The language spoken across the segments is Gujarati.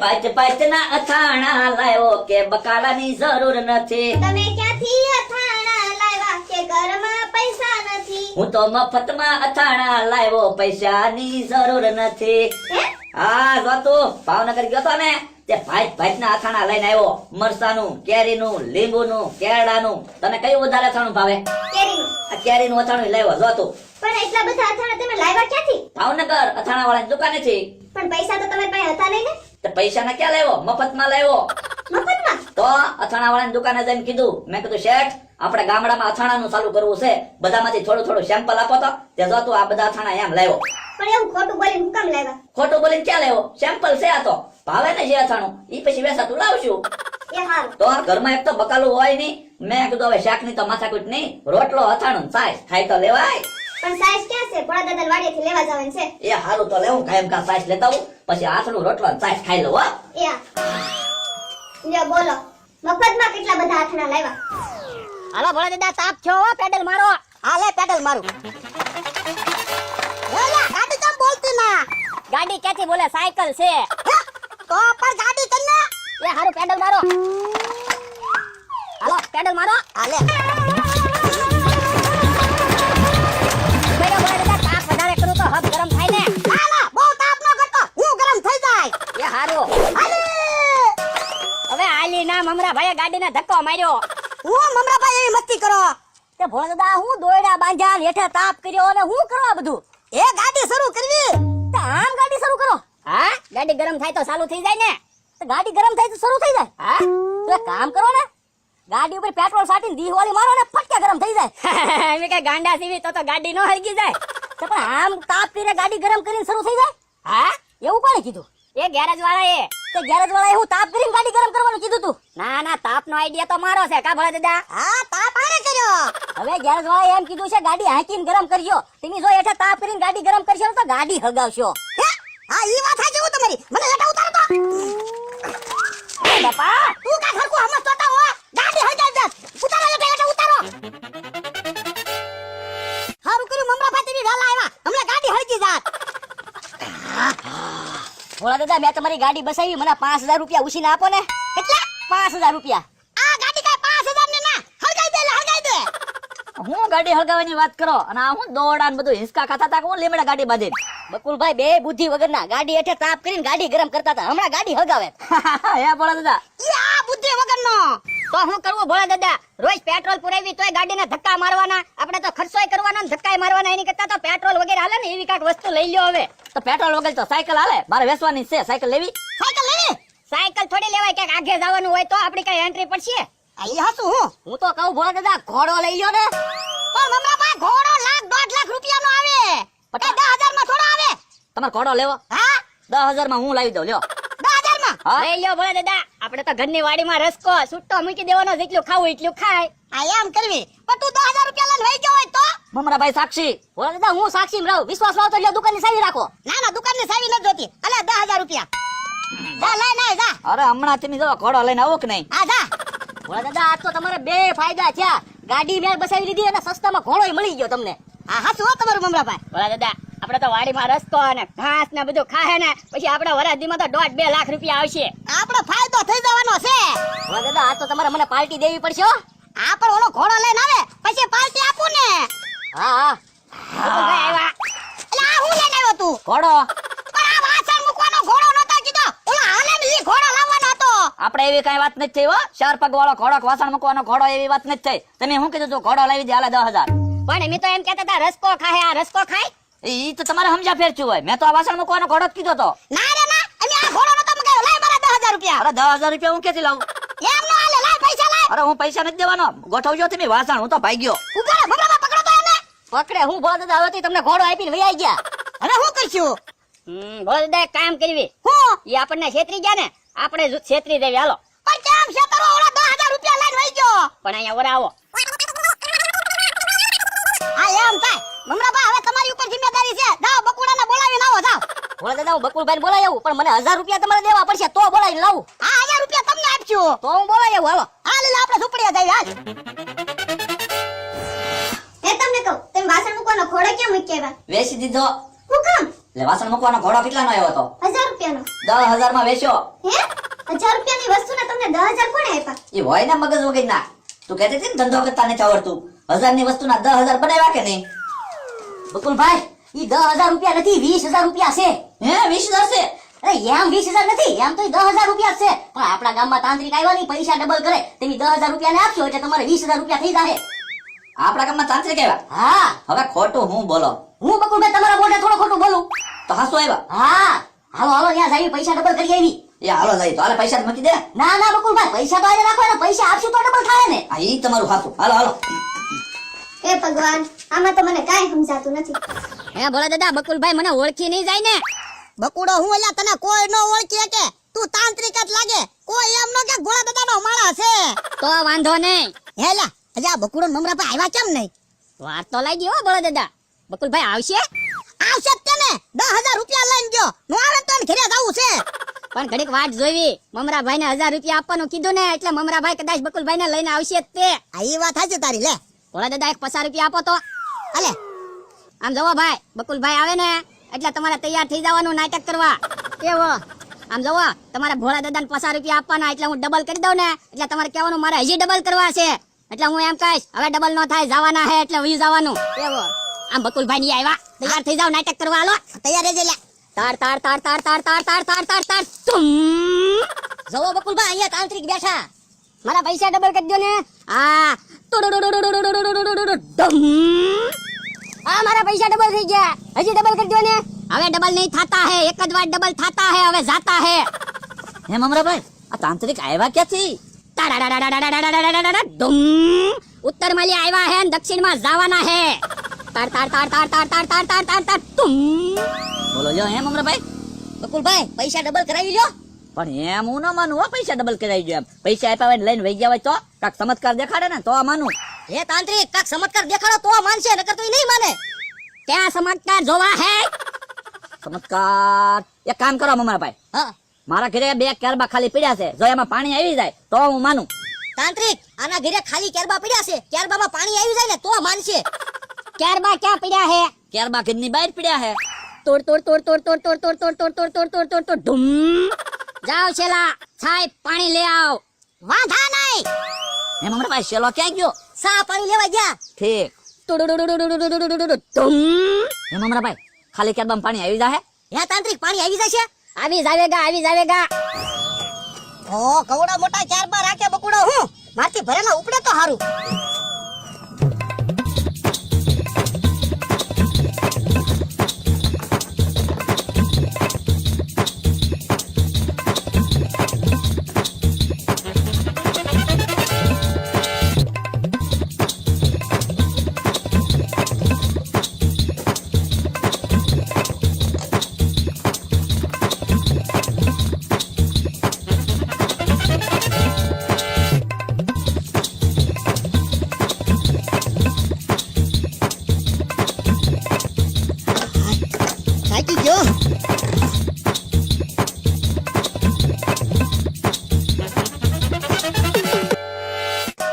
પાંચ પાંચ ના અથાણા લાવ્યો કે બકાલાની જરૂર નથી. તમે ક્યાંથી અથાણા લાવ્યા કે ઘરમાં પૈસા નથી? હું તો મફતમાં અથાણા લાવ્યો, પૈસાની જરૂર નથી. હે? હા જો તું ભાવનગર ગયો તો ને તે ભાઈ ભાઈ ના અથાણા લઈને આવ્યો. મરસાનું, કેરીનું, લીંબુનું, કેળાનું. તને કયું વધારે અથાણું ભાવે? કેરીનું. આ કેરીનું અથાણું લાવ્યો જો તું. પણ એટલા બધા અથાણા તમે લાવ્યા ક્યાંથી? ભાવનગર અથાણા વાળાની દુકાનેથી. પણ પૈસા તો તમારી પાસે હતા નહીં ને? તે પૈસા ના ક્યાં લાવ્યો? મફતમાં લાવ્યો. મફતમાં? તો અથાણા વાળાની દુકાને જઈને કીધું, મેં કીધું શેઠ આપણે ગામડામાં અથાણાનું ચાલુ કરવું છે, બધામાંથી થોડું થોડું સેમ્પલ આપો તો. તે જો તું આ બધા અથાણા એમ લાવ્યો. પણ એવું ખોટું બોલીને હું કામ લાવ્યા? ખોટું બોલીને ક્યાં લાવ્યો? સેમ્પલ છે આ તો. ભાવે ને જે અથાણું ઈ પછી વેચાતું લાવશું. એ હારું. તો ઘરમાં એક તો બકાલું હોય નહીં. મેં કીધું હવે શાકની તો માથાકૂટ નહીં, રોટલો અથાણું સાસ ખાઈ તો લેવાય. પણ સાઈઝ ક્યાં છે? ભોળા દાદા વાડીએથી લેવા જવાનું છે. એ હારું તો લેવું, કાયમ કા સાસ લેતા આવું, પછી આથણું રોટલો ને સાસ ખાઈ લઉં. હો એ હા. લ્યો બોલો, મફતમાં કેટલા બધા અથાણા લાવ્યા? હાલો ભોળા દાદા તાપ છો હો, પેડલ મારો. હાલે પેડલ મારું. ઓલા ગાડી કેમ બોલતી ના? ગાડી ક્યાંથી બોલે? સાયકલ છે. તો પર ગાડી કને? એ હારું પેડલ મારો. હાલો પેડલ મારો. હાલે. ભોળા દાદા તાપ વધારે કરું તો હબ ગરમ થાય ને. ના ના બહુ તાપ ન કરતો, હું ગરમ થઈ જાય. એ હારું. હાલે. હવે આલી ના મમરા ભાઈએ ગાડીને ધક્કો માર્યો. હું મમરાભાઈ એવી મસ્તી કરો. તે ભોળા દાદા હું દોયડા બાંધ્યા ને હેઠે તાપ કર્યો અને હું કરવા બધું? એ ગાડી શરૂ કરવી. તે આમ ગાડી શરૂ કરો. હા ગાડી ગરમ થાય તો ચાલુ થઈ જાય ને. તો ગાડી ગરમ થાય તો શરૂ થઈ જાય. હા તો એક કામ કરો ને, ગાડી ઉપર પેટ્રોલ છાંટીને દીવાળી મારો ને ફટકે ગરમ થઈ જાય. એમ કે ગાંડા સીવી તો ગાડી નો હળગી જાય. તો પણ આમ તાપ પીને ગાડી ગરમ કરીને શરૂ થઈ જાય. હા એવું કોણે કીધું? એ ગેરેજ વાળા એ. તો ગેરેજ વાળા હું તાપ કરીને ગાડી ગરમ કરવાનું કીધું તું? ના ના તાપ નો આઈડિયા તો મારો છે કા ભોળા દાદા? હા તાપ આને કર્યો. હવે ગેરેજ વાળા એમ કીધું છે ગાડી હાંકીને ગરમ કરજો. તમે જો હેઠે તાપ કરીને ગાડી ગરમ કરશો તો ગાડી હગાવશો. હા ઈ વાત સાચી હો તમારી. મને હેઠે ઉતારો તો. એ બાપા તું કા ખરકો હમસ તોતા હો. ગાડી હગાવ દે. ઉતારો હેઠે ઉતારો. હારું કર્યું મમરા ફાટીની વેલા આવ્યા. હમણાં ગાડી હળગી જાત. ભોળા દાદા મેં તમારી ગાડી બસાવી, મને 5000 રૂપિયા ઉછીને આપો ને. કેટલા? 5000 રૂપિયા. આ ગાડી કઈ 5000 ને ના હળગાઈ દે, હળગાઈ દે. હું ગાડી હળગાવાની વાત કરો અને આ હું દોડા ને બધું હિંચકા ખાતા હતા, હું લીમડા ગાડી બાંધીને. બકુલભાઈ બે બુદ્ધિ વગરના ગાડી હેઠે તાપ કરીને ગાડી ગરમ કરતા હતા, હમણાં ગાડી હળગાવે. હે ભોળા દાદા, ઈ આ બુદ્ધિ વગરનો. તો હું કરવું ભોળા દાદા? રોજ પેટ્રોલ પુરાવી તોય ગાડીને ધક્કા મારવાના. આપણે તો ખર્ચોય કરવાનો ને ધક્કાય મારવાના. એની કરતા તો પેટ્રોલ વગેરે હાલે ને એવી કાક વસ્તુ લઈ લ્યો હવે. તો પેટ્રોલ વગર તો સાયકલ હાલે. મારે વેચવાની છે સાયકલ લેવી. સાયકલ લેવી? સાયકલ થોડી લેવાય, ક્યાંક આગે જવાનું હોય તો આપણી કઈ એન્ટ્રી પડશે. અહીં હતું હું તો કહું ભોળા દાદા ઘોડો લઈ લ્યો ને. પણ મમરાભાઈ ઘોડો લાખ 1.5 લાખ રૂપિયાનો આવે. 10,000 માં થોડો આવે. તમારે ઘોડો લેવો? હા 10,000 માં હું લાવી દઉં. લ્યો 10,000 માં હા? લઈ લ્યો ભોળા દાદા. આપણે તો ઘરની વાડીમાં રસકો સુટ્ટો મૂકી દેવાનો, જેટલું ખાવું એટલું ખાય. આ એમ કરવી. પણ તું 10,000 રૂપિયા લઈને વહી ગયો હોય તો? મમરાભાઈ સાક્ષી. ભોળા દાદા હું સાક્ષી રહું. વિશ્વાસ હોય તો લ્યો દુકાનની ચાવી રાખો. ના ના દુકાનની ચાવી ન જોતી. અલે 10,000 રૂપિયા. જા લઈ ના જા. અરે હમણાં તમે જો ઘોડો લઈને આવો કે નહીં? આ જા. ભોળા દાદા આજ તો તમારે બે ફાયદા થયા. ગાડી મેં બસાવી લીધી અને સસ્તામાં ઘોડોય મળી ગયો તમને. હા હા શું તમારું મમરાભાઈ? ભોળા દાદા આપણે તો વાડીમાં રસ્તો અને ઘાસ ને બધું ખાહે ને પછી આપણે વરાદીમાં તો 1.5-2 લાખ રૂપિયા આવશે. આપણો ફાયદો થઈ જવાનો છે. ભોળા દાદા આજ તો તમારે મને પાર્ટી દેવી પડશે હો. આ પર ઓલો ઘોડો લઈને આવે પછી પાર્ટી આપું ને. હા હા ભાઈ આવ્યા. એટલે આ હું લઈને આવ્યો તું? ઘોડો. પણ આ વાસણ મૂકવાનો ઘોડો નતો કીધો. ઓલો હાલે ને ઈ ઘોડો લાવવાનો હતો. આપણે એવી કઈ વાત નથી થઈ હો. 4 પગ વાળો ઘોડો, વાસણ મૂકવાનો ઘોડો, એવી વાત નથી થઈ. તમે શું કીધું તું? ઘોડો લાવી દે હાલે 10,000. પણ એમ તો એમ કહેતા હતા રસકો ખાય. આ રસકો ખાય? ઈ તો તમારે સમજા ફેરચ્યું હોય. મેં તો આ વાસણ મૂકવાનો ઘોડો જ કીધો તો. ના રે ના અમે આ ઘોડો નતો મગાવ્યો. લાય મારા 10,000 રૂપિયા. અરે 10,000 રૂપિયા હું ક્યાંથી લાવું? એમ નો હાલે. લાય પૈસા લાય. અરે હું પૈસા નથી દેવાનો. ગોઠવજો તમે વાસણ, હું તો ભાગ્યો. ઉભા મગરામાં પકડો તો એને. પકડે હું ભોળા દાદા હવે તમને ઘોડો આપીને વહી ગયા. હવે હું કરશું? ભોળા દાદા એક કામ કરવી. હું ઈ આપણને છેતરી ગયા ને, આપણે છેતરી દેવી. હાલો. પણ કેમ છેતરવો? ઓલા 10,000 રૂપિયા લઈને વહી ગયો. પણ અહીંયા ઓરા આવો. હા એમ થાય. મમરાબા હવે તમારી ઉપર જિમ્મેદારી છે. જાઓ બકુડાને બોલાવીને આવો. જાઓ ભોળા દાદા હું બકુલભાઈને બોલાવી આવું, પણ મને 1000 રૂપિયા તમારે દેવા પડશે તો બોલાવીને લાવું. હા 1000 રૂપિયા તમને આપશું તો હું બોલાવી આવું. હાલો હાલ એટલે આપણે સુપડિયા જઈએ. હાલ એ તમને કહું, તમે વાસણ મૂકવાનો ઘોડો કેમ મૂકી આવ્યા? વેચી દીધો. હું કામ? એટલે વાસણ મૂકવાનો ઘોડો કેટલાનો આવ્યો હતો? 1000 રૂપિયાનો 10,000 માં વેચ્યો. હે 1000 રૂપિયાની વસ્તુને તમને 10,000 કોણે આપ્યા? એ હોય ને મગજ વગર ના. તું કહેતી હતી ને ધંધો કરતા નથી આવડતું. 1000 ની વસ્તુના 10,000 બનાવ્યા કે નહીં? બકુલભાઈ ઈ 10,000 રૂપિયા નથી 20,000 રૂપિયા છે. હે 20,000 છે? અરે એમ 20,000 નથી, એમ તો ઈ 10,000 રૂપિયા જ છે. પણ આપણા ગામમાં તાંત્રિક આવ્યા નહીં, પૈસા ડબલ કરે. તમે 10,000 રૂપિયા ને આપશો એટલે તમારે 20,000 રૂપિયા થઈ જાય. આપણા ગામમાં તાંત્રિક આવ્યા? હા, હવે ખોટું હું બોલો? હું બકુલભાઈ તમારા મોઢે થોડું ખોટું બોલું? તો હાસુ આવ્યા? હા, હાલો હાલો ત્યાં જઈ પૈસા ડબલ કરી આવી. એ હાલો જઈ તો હાલે પૈસા મૂકી દે. ના ના બકુલભાઈ, પૈસા તો આજે રાખો ને, પૈસા આપશું તો ડબલ થાય ને. આ ઈ તમારું હાસુ. હાલો હાલો. એ ભગવાન, આમાં તો મને કાંઈ સમજાતું નથી. હે ભોળા દાદા, બકુલભાઈ મને ઓળખી નહીં જાય ને? બકુડો હું એલા તને કોઈ નો ઓળખે કે તું તાંત્રિક જ લાગે, કોઈ એમ નો કે ભોળા દાદાનો માળા છે. તો વાંધો નહીં. હેલા અજા બકુડો મમરા પર આવ્યા કેમ નહીં? વાર તો લાગી હો ભોળા દાદા. બકુલભાઈ આવશે? આવશે જ તને 10,000 રૂપિયા લઈને ગયો, નો આવે તો એને ઘરે જાવું છે. પણ ઘડીક વાટ જોઈવી. મમરાભાઈ ને 1000 રૂપિયા આપવાનું કીધું ને એટલે મમરાભાઈ કદાચ બકુલભાઈ ને લઈને આવશે જ તે. આ ઈ વાત સાચી તારી. લે ભોળા દાદા એક 50 રૂપિયા આપો તો. અલે આમ જવો ભાઈ, બકુલભાઈ આવે ને એટલે તમારે તૈયાર થઈ જવાનું નાટક કરવા. કેવો? આમ જવો, તમારે ભોળા દાદાને 50 રૂપિયા આપવાના, એટલે હું ડબલ કરી દઉં ને એટલે તમારે કહેવાનું મારે હજી ડબલ કરવા છે. એટલે હું એમ કહીશ હવે ડબલ નો થાય, જવાના હે એટલે વયું જવાનું. કેવો? આમ બકુલભાઈ ની આવ્યા, તૈયાર થઈ જાવ નાટક કરવા. હાલો તૈયાર રહેજે. લે તાર તાર તાર તાર તાર તાર તાર તાર તાર તાર તુમ. જવો બકુલભાઈ અહીંયા તાંત્રિક બેઠા. મારા પૈસા ડબલ કરી દો ને. આ આ મારા પૈસા ડબલ થઈ ગયા, હજી ડબલ કરી દો ને. હવે ડબલ નહીં થાતા હે, એક જ વાર ડબલ થાતા હે, હવે જાતા હે. હે મમરાભાઈ, આ તાંત્રિક આવ્યા ક્યાંથી? ઉત્તર માં આવ્યા હે ને દક્ષિણ માં જવાના હે. તાર તાર તાર તાર તાર તાર તાર તાર તાર તાર તુમ. બોલો જો હે મમરાભાઈ. બકુલભાઈ પૈસા ડબલ કરાવી લ્યો. પણ એમ હું ન માનું હો, પૈસા ડબલ કરાવી દો. એમ પૈસા આપ્યા હોય ને લઈને વહી ગયા હોય તો કાક ચમત્કાર દેખાડે ને તો માનું. હે તાંત્રિક કાક ચમત્કાર દેખાડો તો માનશે, નકર તો ઈ નહીં માને. ક્યાં ચમત્કાર જોવા હે? ચમત્કાર એક કામ કરો મમરાભાઈ, હા મારા ઘરે 2 કેરબા ખાલી પડ્યા છે, જો એમાં પાણી આવી જાય તો હું માનું. તાંત્રિક આના ઘરે ખાલી કેરબા પડ્યા છે, કેરબામાં પાણી આવી જાય ને તો માનશે. ક્યારબા ક્યાં પડ્યા હે? કેરબા ઘરની બહાર પડ્યા છે. તોડ તોડ તોડ તોડ તોડ તોડ તોડ તોડ તોડ તોડ તોડ તોડ તોડ તોડ ધૂમ. જાઓ છેલા, છાય પાણી લે આવ. વાંધા નહીં. હે મમરાભાઈ, શેલો ક્યાં ગયો? સા પાણી લેવા ગયા. ઠીક. ધૂમ. હે મમરાભાઈ, ખાલી કેરબામાં પાણી આવી જાય? હે તાંત્રિક પાણી આવી જશે. આવી જાવેગા, આવી જાવેગા. ઓ કવડા મોટા કેરબા રાખે બકુડો હું મારથી ભરેલા ઉપડે તો હારું. થાકી ગયો.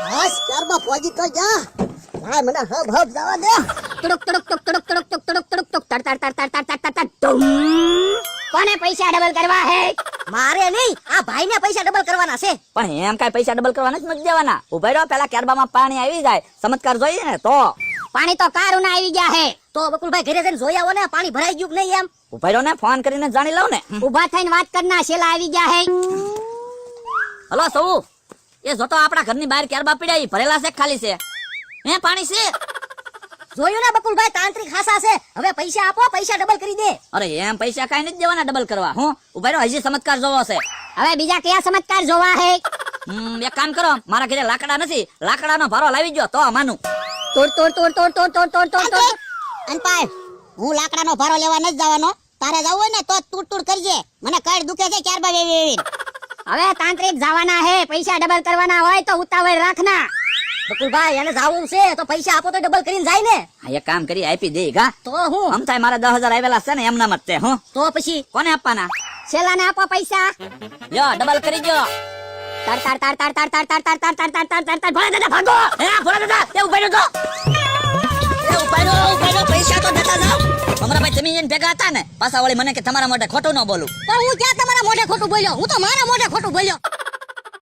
બસ કેરબા પહોંચી તો જા. ભાઈ મને હબ હબ જવા દે. તડક તડક તડક તડક તડક તડક તડક તડક તડ તડ તડ તડ તડ તડ તડ ધૂમ. કોને પૈસા ડબલ કરવા હે? મારે નહીં, આ ભાઈને પૈસા ડબલ કરવાના છે. પણ એમ કાંઈ પૈસા ડબલ કરવાના જ નથી દેવાના. ઉભા રહો, પેલા કેરબામાં પાણી આવી જાય, ચમત્કાર જોઈએ ને તો. પાણી તો કારુના આવી ગયા હે. તો બકુલભાઈ ઘરે જઈને જોઈ આવો ને પાણી ભરાઈ ગયું કે નહીં એમ. ઉભા રહો ને, ફોન કરીને જાણી લઉં ને. ઉભા થઈને વાત કરના, શેલા આવી ગયા હે. હલો સૌ, એ જોતો આપણા ઘરની બહાર કેરબા પડ્યા, ઈ ભરેલા છે કે ખાલી છે? હે પાણી છે? જોયું ને બકુલભાઈ તાંત્રિક હાસા છે. હવે પૈસા આપો, પૈસા ડબલ કરી દે. અરે એમ પૈસા કાંઈ નથી દેવાના ડબલ કરવા. હું ઉભા રહો, હજી ચમત્કાર જોવો છે. હવે બીજા કયા ચમત્કાર જોવા હે? એક કામ કરો, મારા ઘરે લાકડા નથી, લાકડાનો ભારો લાવી ગયો તો માનું. તોડ તોડ તોડ તોડ તોડ તોડ તોડ તોડ તોડ. અનપાય હું લાકડાનો ભારો લેવા નથી જવાનો. તારે જવું હોય ને તો તૂટ તૂટ કરજે. મને કડ દુખે છે કેરબા વેવી. હવે તાંત્રિક જવાના હે, પૈસા ડબલ કરવાના હોય તો ઉતાવળ રાખના. બકુલભાઈ એને જાવું છે તો પૈસા આપો તો ડબલ કરીને જાય ને. હા એક કામ કરી આપી દે ગા. તો હું આમ થાય મારા 10,000 આવેલા છે ને એમના મત તે. હું તો પછી કોને આપવાના? શેલાને આપો પૈસા. લ્યો ડબલ કરી દો. તાર તાર તાર તાર તાર તાર તાર તાર તાર તાર તાર તાર તાર તાર. ભોળા દાદા ભાગો. હે ભોળા દાદા, એ ઉભા રહ્યો તો. એ ઉપાડો પૈસા તો દેતા જાવ મમરાભાઈ તમે એને ભેગા હતા ને પાછા વળી મને કે તમારા માટે ખોટું ન બોલું પણ હું ક્યાં તમારા મોઢે ખોટું બોલ્યો હું તો મારા મોઢે ખોટું બોલ્યો